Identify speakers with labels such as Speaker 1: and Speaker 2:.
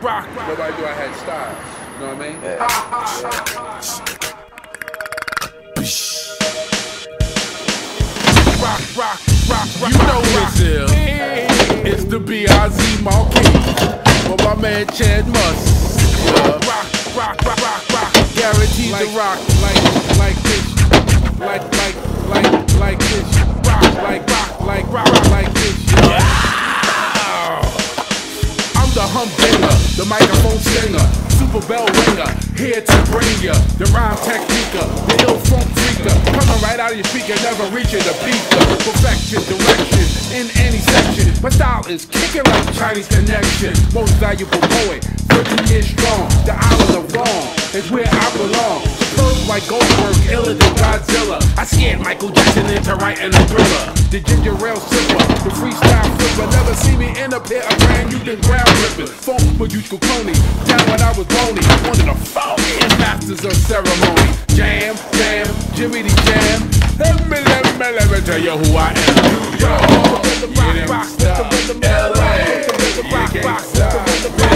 Speaker 1: rock. Nobody knew I had style. You know what I mean? Yeah. Rock. You know this is. It's the B.I.Z. Marquis. For my man Chad Must. Rock. Guaranteed to rock like this. Like this. Rock like this. I'm the humdinger, the microphone singer, super bell ringer, here to bring ya the rhyme technique, the ill funk freaker, coming right out of your speaker, never reaching the peak. Perfection, direction in any section. My style is kicking like Chinese connection. Most valuable poet, 30 years strong. The island of wrong is where I belong. Superb like Goldberg, iller than Godzilla. I scared Michael Jackson into writing a thriller. The ginger ale sipper, the freestyle flipper. Never see me in a pair of brand new than ground ripping. Funk Majusko Coney, down when I was bony. One of the funkiest masters of ceremony. Jam, Jimmy the Jam. Let me tell you who I am. New York, LA, you can't stop.